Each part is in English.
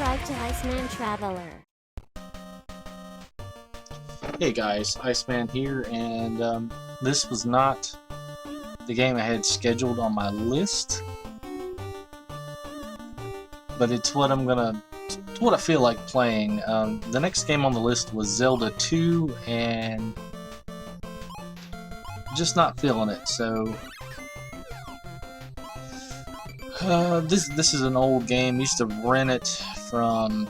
subscribe to Iceman Traveler. Hey guys, Iceman here, and this was not the game I had scheduled on my list, but it's what it's what I feel like playing. The next game on the list was Zelda 2, and just not feeling it. So this is an old game. Used to rent it from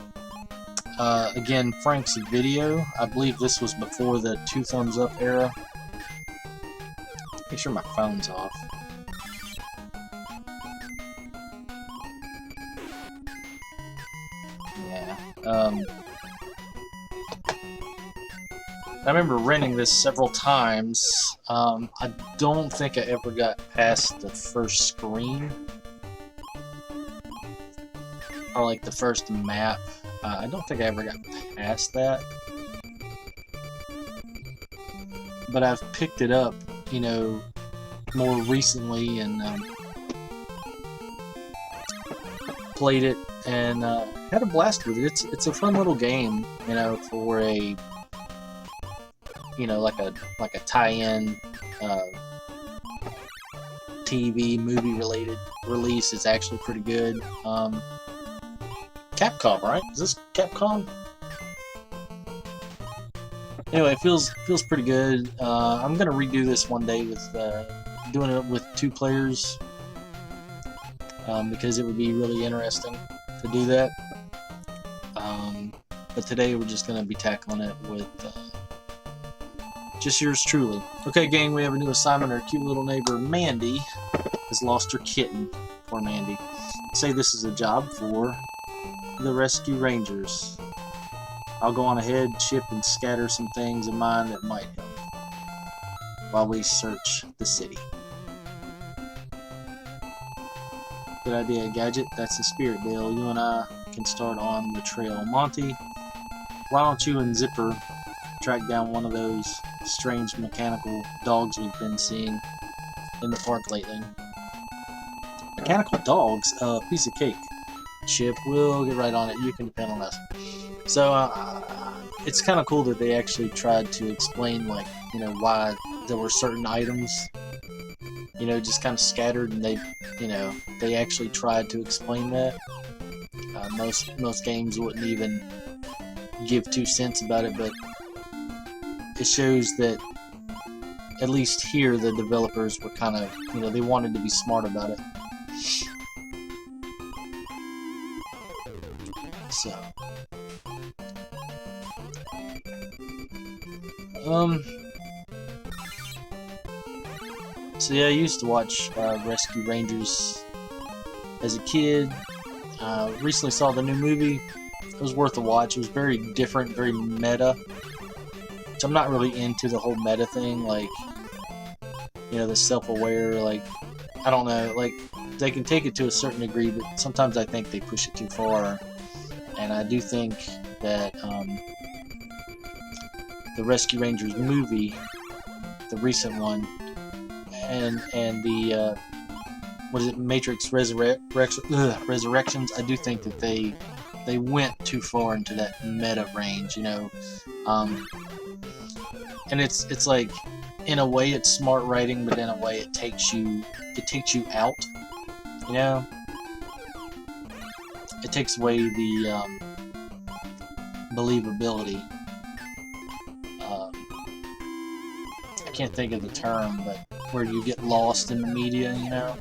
again, Frank's video. I believe this was before the 2 thumbs up era. Make sure my phone's off. Yeah. I remember renting this several times. I don't think I ever got past the first screen. Or like the first map. I don't think I ever got past that. But I've picked it up, you know, more recently and played it and had a blast with it. It's a fun little game, you know, for a, you know, like a tie-in TV movie related release. It's actually pretty good. Capcom, right? Is this Capcom? Anyway, it feels pretty good. I'm gonna redo this one day with doing it with 2 players because it would be really interesting to do that. But today we're just gonna be tackling it with just yours truly. Okay, gang, we have a new assignment. Our cute little neighbor Mandy has lost her kitten. Poor Mandy. Say this is a job for the Rescue Rangers. I'll go on ahead, chip, and scatter some things of mine that might help while we search the city. Good idea, Gadget. That's the spirit, Dale. You and I can start on the trail. Monty, why don't you and Zipper track down one of those strange mechanical dogs we've been seeing in the park lately? Mechanical dogs? Piece of cake. Chip, we'll get right on it. You can depend on us. So it's kind of cool that they actually tried to explain, like, you know, why there were certain items, you know, just kind of scattered, and they, you know, they actually tried to explain that. Most games wouldn't even give 2 cents about it, but it shows that at least here the developers were kind of, you know, they wanted to be smart about it. So yeah, I used to watch Rescue Rangers as a kid. Recently saw the new movie. It was worth a watch. It was very different, very meta. Which I'm not really into the whole meta thing, like, you know, the self-aware, like, I don't know, like, they can take it to a certain degree, but sometimes I think they push it too far. And I do think that the Rescue Rangers movie, the recent one, and the what is it, Matrix Resurrections, I do think that they went too far into that meta range, you know. And it's like, in a way it's smart writing, but in a way it takes you out, you know. It takes away the believability. I can't think of the term, but where you get lost in the media, you know.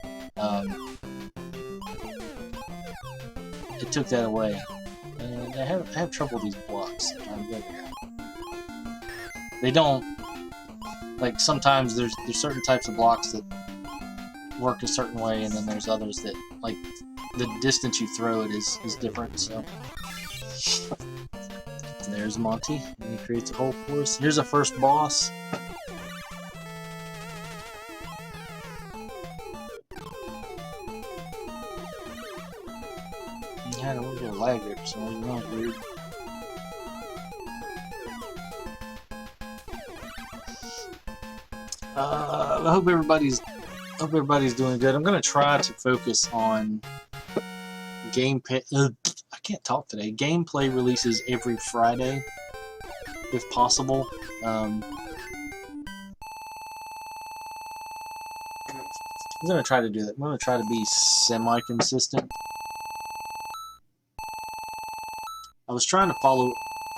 It took that away, and I have trouble with these blocks. They don't, like, sometimes there's certain types of blocks that work a certain way, and then there's others that, like, the distance you throw it is different. So there's Monty, and he creates a hole for us. Here's a first boss. I had a little bit of lag there for some reason. That was weird. I hope everybody's doing good. I'm gonna try to focus on gamepad. I can't talk today. Gameplay releases every Friday, if possible. I'm gonna try to do that. I'm gonna try to be semi-consistent. I was trying to follow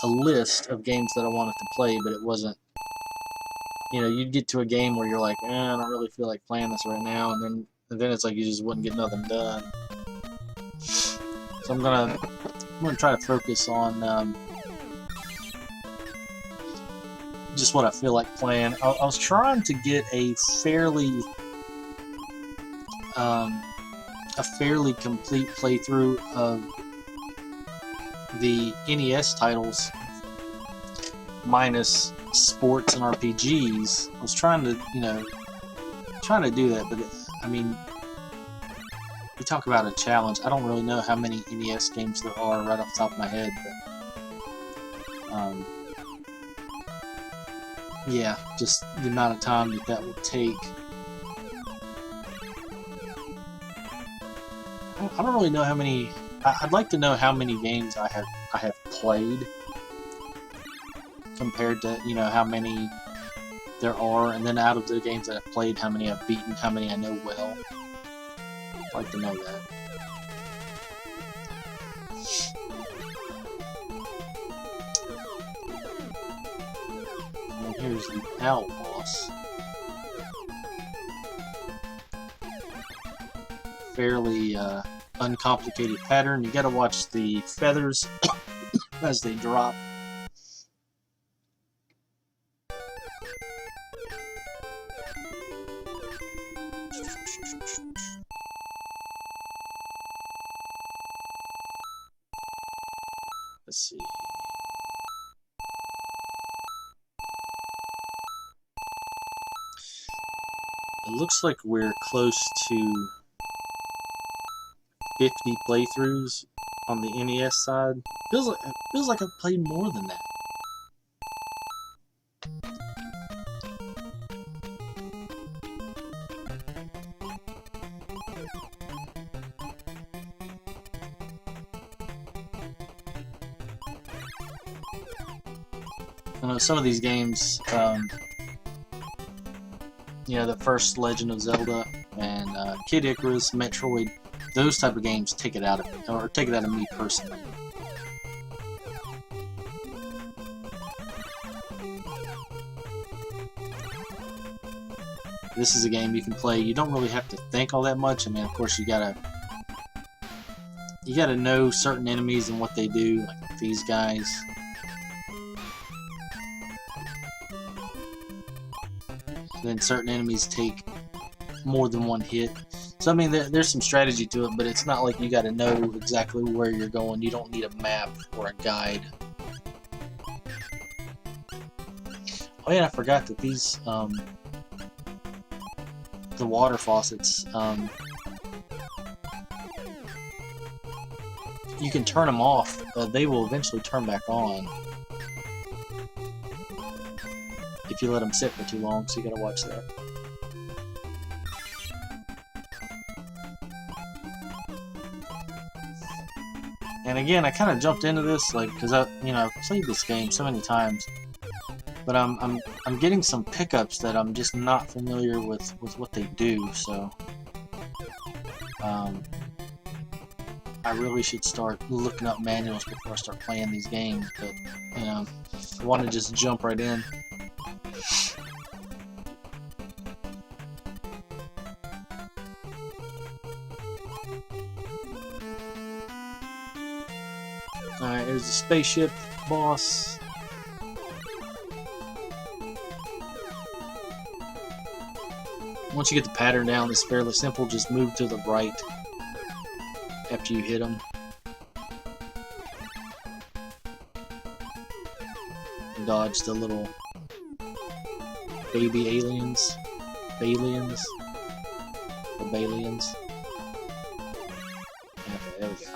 a list of games that I wanted to play, but it wasn't. You know, you'd get to a game where you're like, I don't really feel like playing this right now, and then it's like you just wouldn't get nothing done. So I'm gonna try to focus on just what I feel like playing. I was trying to get a fairly complete playthrough of the NES titles minus sports and RPGs. I was trying to, trying to do that, but I mean, you talk about a challenge. I don't really know how many NES games there are right off the top of my head, but yeah, just the amount of time that would take. I don't really know how many. I'd like to know how many games I have played compared to how many there are, and then out of the games that I've played, how many I've beaten, how many I know well. I'd like to know that. And here's the owl boss. Fairly uncomplicated pattern. You gotta watch the feathers as they drop. Let's see. It looks like we're close to 50 playthroughs on the NES side. Feels like I've played more than that. I know some of these games, the first Legend of Zelda and Kid Icarus, Metroid, those type of games take it out of me personally. This is a game you can play. You don't really have to think all that much. I mean, of course, you gotta know certain enemies and what they do, like these guys. Then certain enemies take more than one hit. So I mean, there's some strategy to it, but it's not like you got to know exactly where you're going. You don't need a map or a guide. Oh yeah, I forgot that these the water faucets, you can turn them off. They will eventually turn back on if you let them sit for too long, so you gotta watch that. And again, I kind of jumped into this because I've played this game so many times, but I'm getting some pickups that I'm just not familiar with what they do. So I really should start looking up manuals before I start playing these games. But I want to just jump right in. Alright, here's the spaceship boss. Once you get the pattern down, it's fairly simple. Just move to the right after you hit them. Dodge the little baby aliens. Balians. The Balians. Okay, there we go.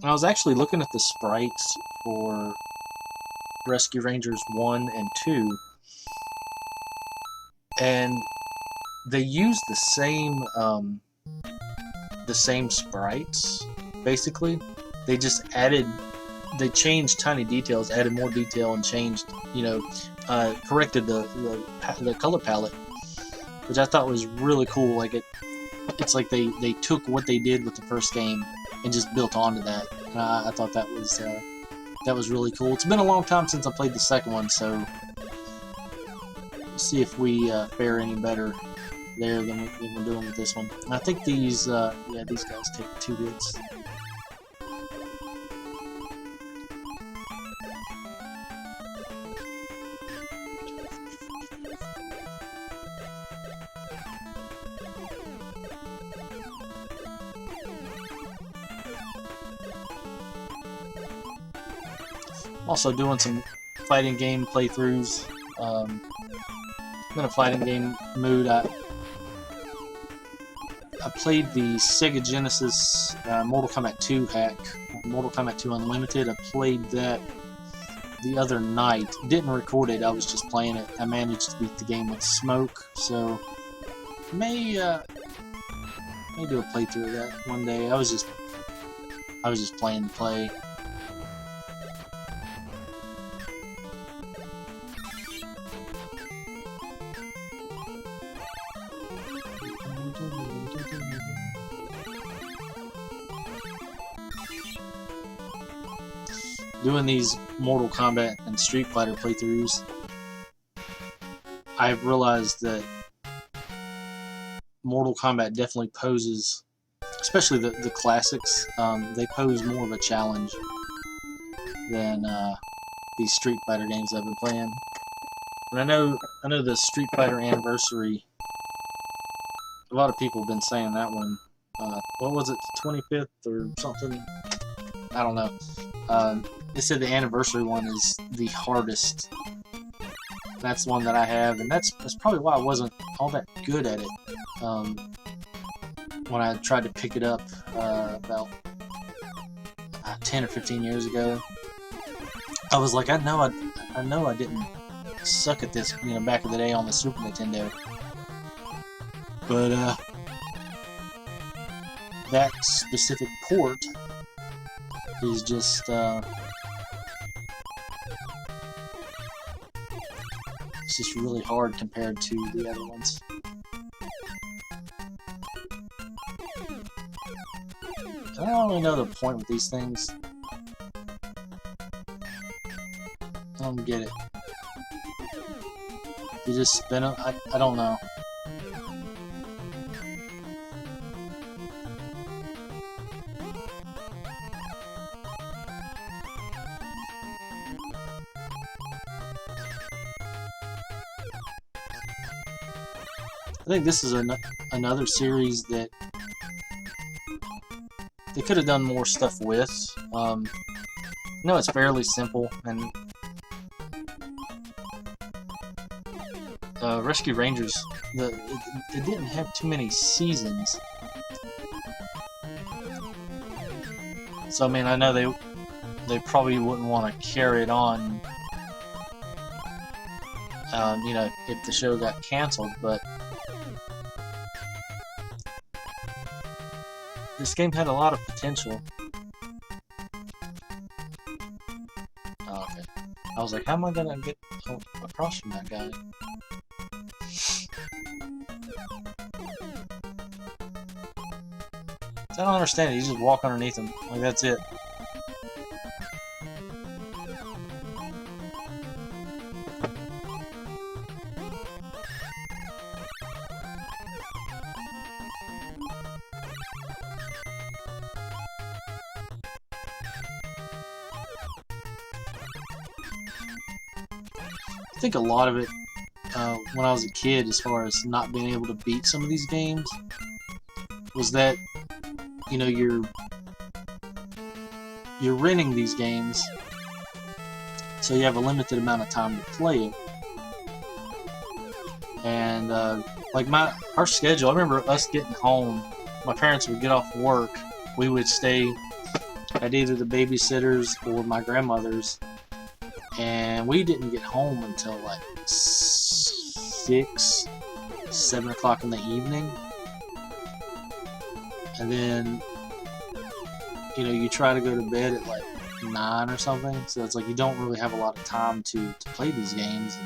I was actually looking at the sprites for Rescue Rangers 1 and 2, and they used the same sprites, basically. They just they changed tiny details, added more detail, and changed, corrected the color palette, which I thought was really cool. Like it's like they took what they did with the first game and just built onto that. I thought that was really cool. It's been a long time since I played the second one, so we'll see if we fare any better there than we're doing with this one. And I think these guys take 2 hits. Also doing some fighting game playthroughs. I'm in a fighting game mood. I played the Sega Genesis Mortal Kombat 2 hack, Mortal Kombat 2 Unlimited. I played that the other night. Didn't record it, I was just playing it. I managed to beat the game with smoke, so may do a playthrough of that one day. I was just playing to play. Doing these Mortal Kombat and Street Fighter playthroughs, I've realized that Mortal Kombat definitely poses, especially the classics, they pose more of a challenge than these Street Fighter games I've been playing. And I know the Street Fighter Anniversary, a lot of people have been saying that one, what was it, 25th or something? I don't know. They said the Anniversary one is the hardest. That's one that I have, and that's probably why I wasn't all that good at it when I tried to pick it up about 10 or 15 years ago. I was like, I know I didn't suck at this, back in the day on the Super Nintendo. But that specific port is just it's just really hard compared to the other ones. I don't really know the point with these things. I don't get it. You just spin them? I don't know. I think this is another series that they could have done more stuff with. No, it's fairly simple, and Rescue Rangers, it didn't have too many seasons. So I mean, I know they probably wouldn't want to carry it on, if the show got canceled, but this game had a lot of potential. Oh, okay. I was like, how am I gonna get across from that guy? I don't understand it. You just walk underneath him. Like, that's it. I think a lot of it, when I was a kid, as far as not being able to beat some of these games, was that, you're renting these games, so you have a limited amount of time to play it. And like our schedule, I remember us getting home. My parents would get off work. We would stay at either the babysitter's or my grandmother's, And we didn't get home until like 6, 7 o'clock in the evening. And then, you know, you try to go to bed at like 9 or something. So it's like you don't really have a lot of time to play these games.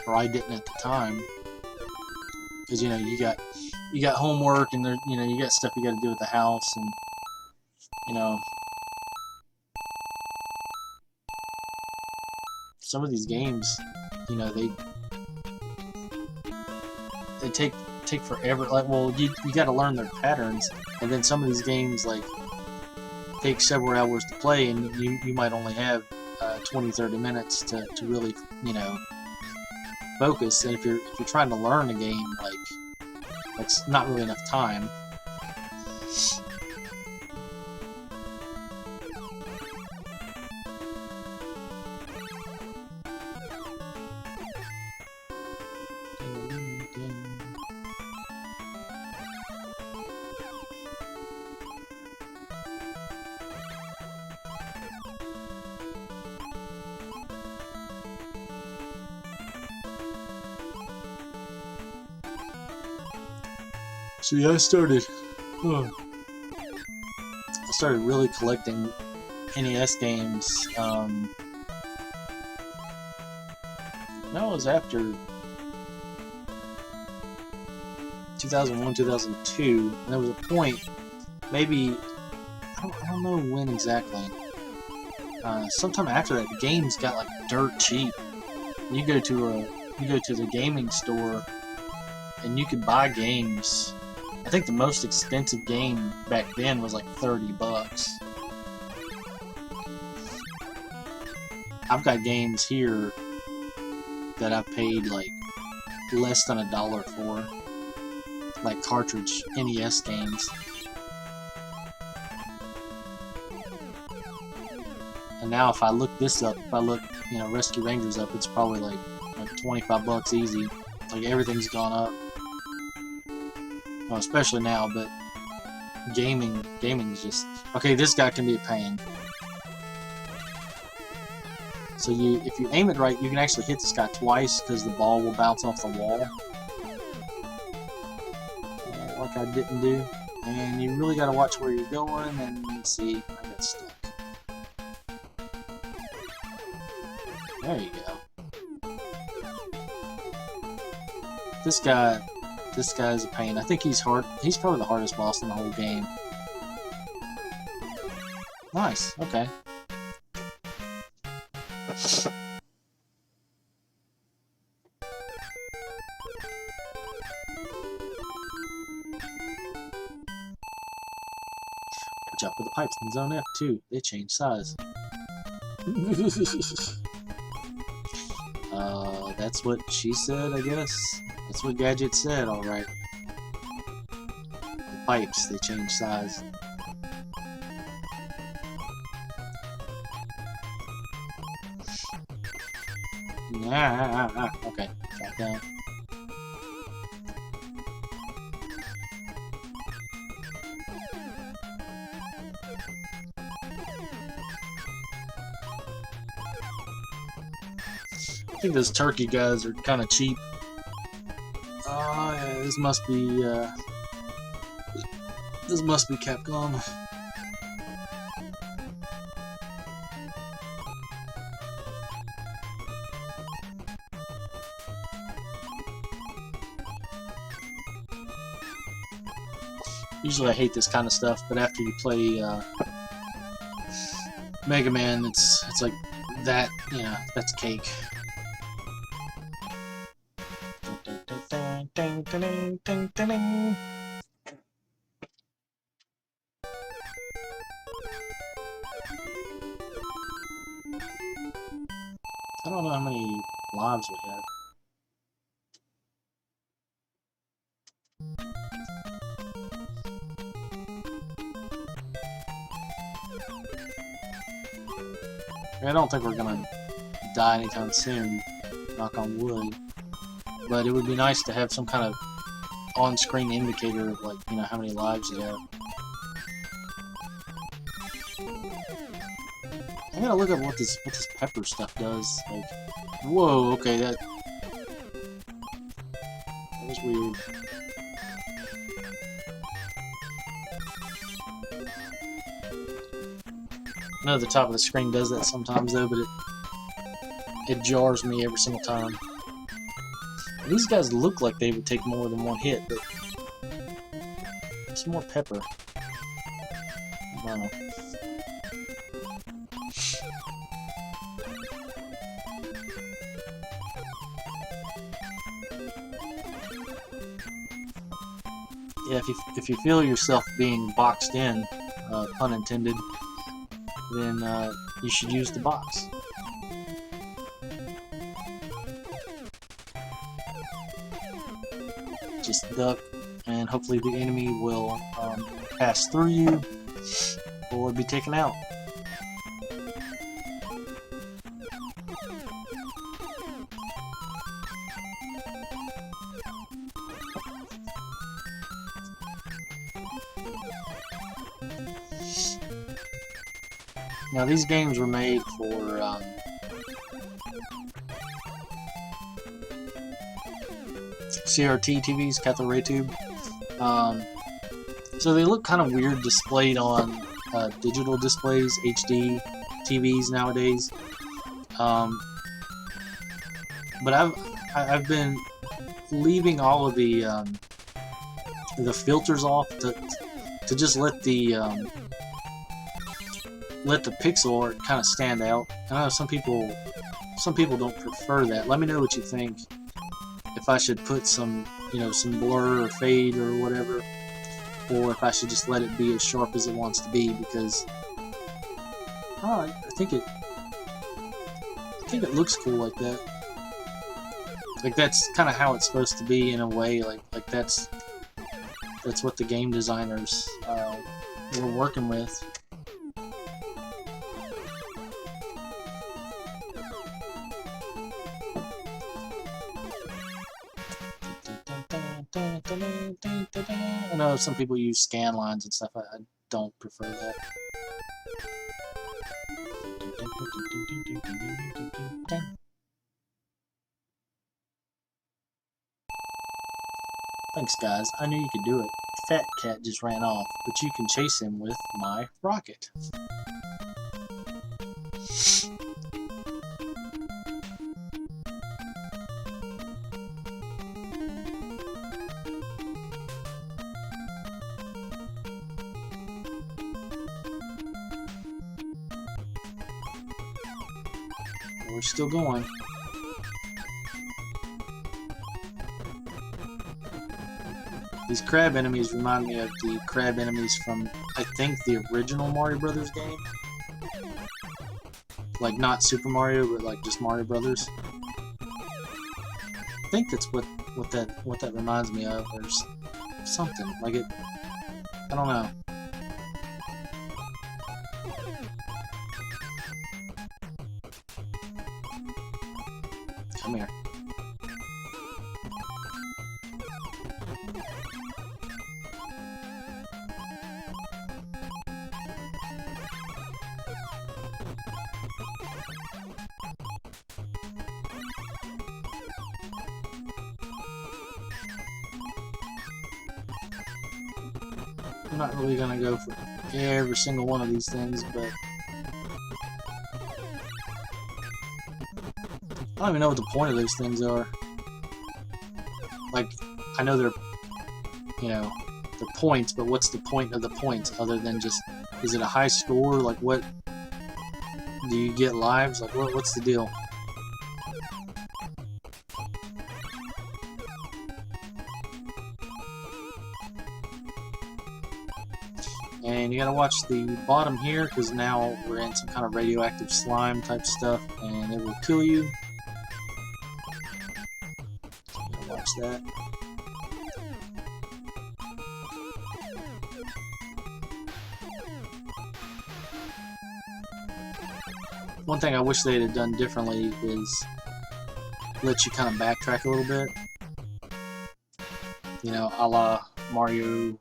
Or I didn't at the time. Because, you know, you got homework and there, you know, you got stuff you got to do at the house, and, you know, some of these games, you know, they take forever. Like, well, you got to learn their patterns, and then some of these games like take several hours to play, and you might only have 20-30 minutes to really, you know, focus. And if you're trying to learn a game, like, that's not really enough time. See, I started really collecting NES games. That was after 2001, 2002, and there was a point, maybe I don't know when exactly. Sometime after that, the games got like dirt cheap. You go to the gaming store, and you could buy games. I think the most expensive game back then was like $30. I've got games here that I've paid like less than $1 for, like cartridge NES games. And now if I look this up, if I look, you know, Rescue Rangers up, it's probably like $25 easy. Like, everything's gone up. Well, especially now, but gaming is just... Okay, this guy can be a pain. So if you aim it right, you can actually hit this guy twice, because the ball will bounce off the wall. Like I didn't do. And you really gotta watch where you're going, and see, I got stuck. There you go. This guy's a pain. I think he's hard. He's probably the hardest boss in the whole game. Nice. Okay. Watch out for the pipes in Zone F too. They change size. That's what she said, I guess. That's what Gadget said, alright. The pipes, they change size. Okay, drop down. I think those turkey guys are kind of cheap. Oh yeah, this must be Capcom. Usually I hate this kind of stuff, but after you play Mega Man, it's like that, you know, that's cake. I don't know how many lives we have. I don't think we're gonna die anytime soon, knock on wood. But it would be nice to have some kind of on-screen indicator of, like, you know, how many lives you have. I gotta look up what this pepper stuff does. Like, whoa, okay, that was weird. I know the top of the screen does that sometimes though, but it jars me every single time. These guys look like they would take more than one hit, but some more pepper. Wow. Yeah, if you feel yourself being boxed in, pun intended, then you should use the box. Just duck, and hopefully the enemy will pass through you or be taken out. Now these games were made for CRT TVs, cathode ray tube. So they look kind of weird displayed on digital displays, HD TVs nowadays. But I've been leaving all of the filters off to just let the pixel art kind of stand out. I know some people don't prefer that. Let me know what you think. If I should put some, some blur or fade or whatever, or if I should just let it be as sharp as it wants to be, because I think it looks cool like that. Like that's kind of how it's supposed to be in a way. Like that's what the game designers were working with. I know some people use scan lines and stuff. I don't prefer that. Thanks, guys. I knew you could do it. Fat Cat just ran off, but you can chase him with my rocket. We're still going. These crab enemies remind me of the crab enemies from, I think, the original Mario Brothers game. Like, not Super Mario, but like just Mario Brothers. I think that's what that reminds me of, or something. Like it, I don't know. Come here. I'm not really gonna go for every single one of these things, but I don't even know what the point of those things are. Like, I know they're, they're points, but what's the point of the points other than just, is it a high score? Like, what, do you get lives? Like, what's the deal? And you gotta watch the bottom here, because now we're in some kind of radioactive slime type stuff, and it will kill you. Watch that. One thing I wish they'd have done differently is let you kind of backtrack a little bit. A la Mario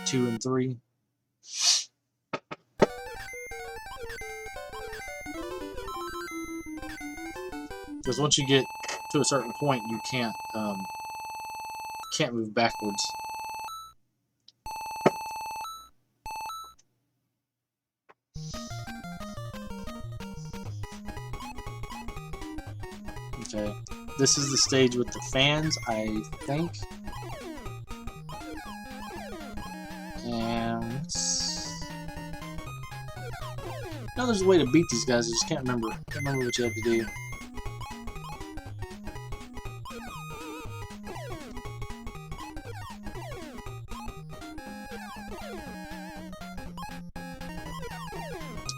2 and 3. Because once you get to a certain point, you can't move backwards. Okay, this is the stage with the fans, I think. And no, there's a way to beat these guys. I just can't remember. Can't remember what you have to do.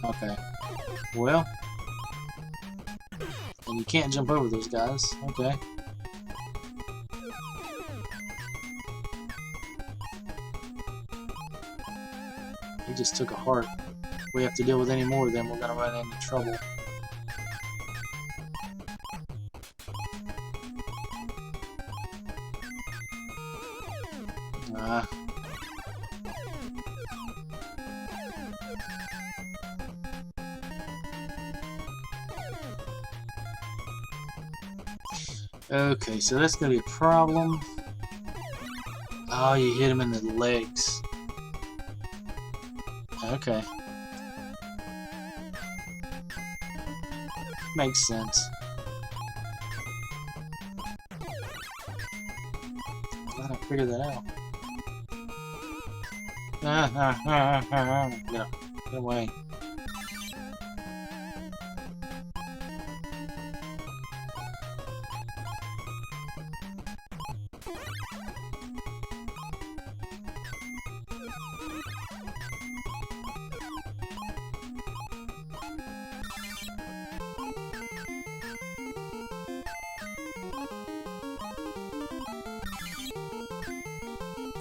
Okay. Well, and you can't jump over those guys. Okay. He just took a heart. If we have to deal with any more of them, we're gonna run into trouble. Okay, so that's gonna be a problem. Oh, you hit him in the legs. Okay. Makes sense. Glad I figured that out. Get away.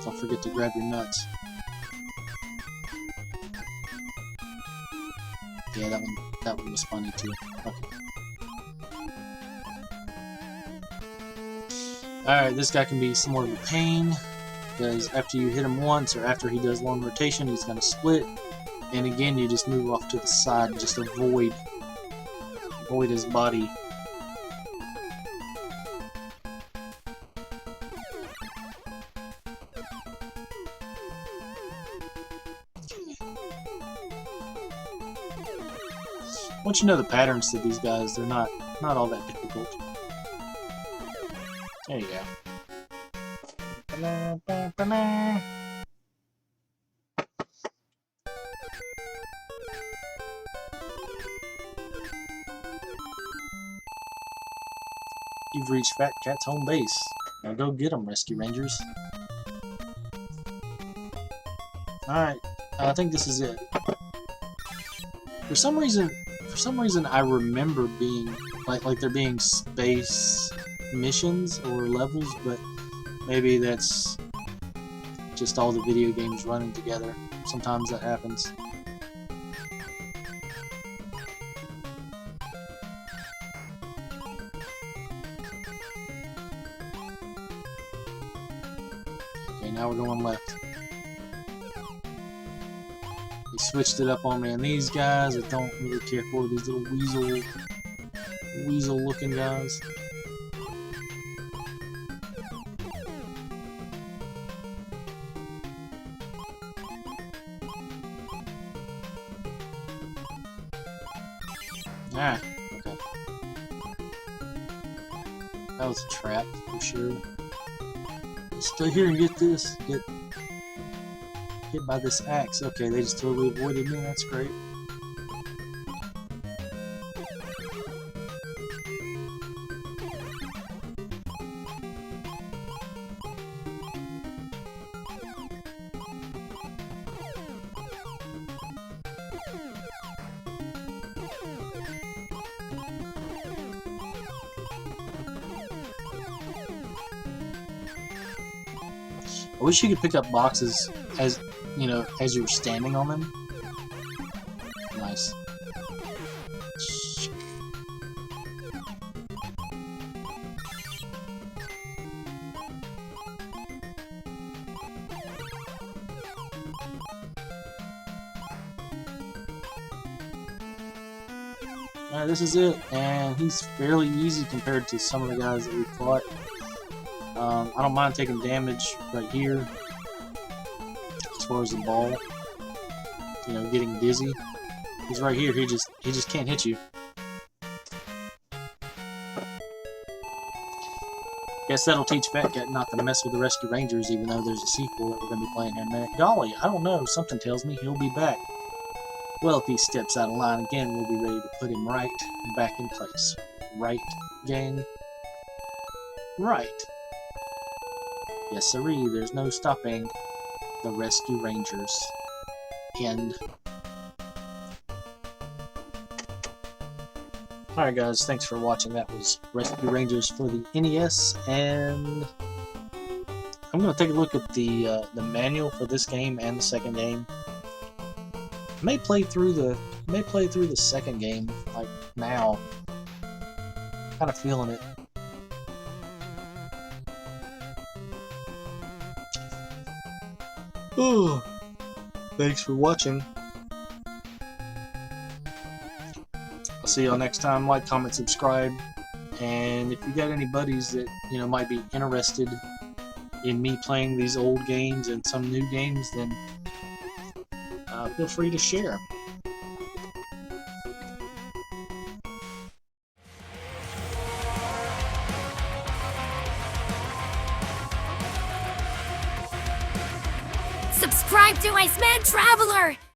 Don't forget to grab your nuts. Yeah, that one was funny too. Okay. Alright, this guy can be somewhat of a pain, because after you hit him once, or after he does long rotation, he's gonna split, and again you just move off to the side and just avoid his body. Once you know the patterns to these guys, they're not all that difficult. There you go. You've reached Fat Cat's home base. Now go get them, Rescue Rangers. Alright, I think this is it. For some reason I remember being like there being space missions or levels, but maybe that's just all the video games running together. Sometimes that happens. Okay, now we're going left. He switched it up on me, and these guys I don't really care for, these little weasel looking guys. Ah, okay. That was a trap for sure. Stay here and get this. Get hit by this axe. Okay, they just totally avoided me. That's great. I wish you could pick up boxes as, you know, as you were standing on them. Nice. Alright, this is it, and he's fairly easy compared to some of the guys that we fought. I don't mind taking damage right here as far as the ball, you know, getting dizzy. He's right here. He just can't hit you. Guess that'll teach Fat Cat not to mess with the Rescue Rangers, even though there's a sequel that we're going to be playing here in a minute. Golly, I don't know. Something tells me he'll be back. Well, if he steps out of line again, we'll be ready to put him right back in place. Right, gang? Right. Yes, sirree. There's no stopping the Rescue Rangers. End. Alright guys, thanks for watching. That was Rescue Rangers for the NES, and I'm going to take a look at the manual for this game and the second game. I may play through the second game, like now. Kind of feeling it. Oh, thanks for watching. I'll see y'all next time. Like, comment, subscribe, and if you got any buddies that might be interested in me playing these old games and some new games, then feel free to share. Subscribe to Iceman Traveler!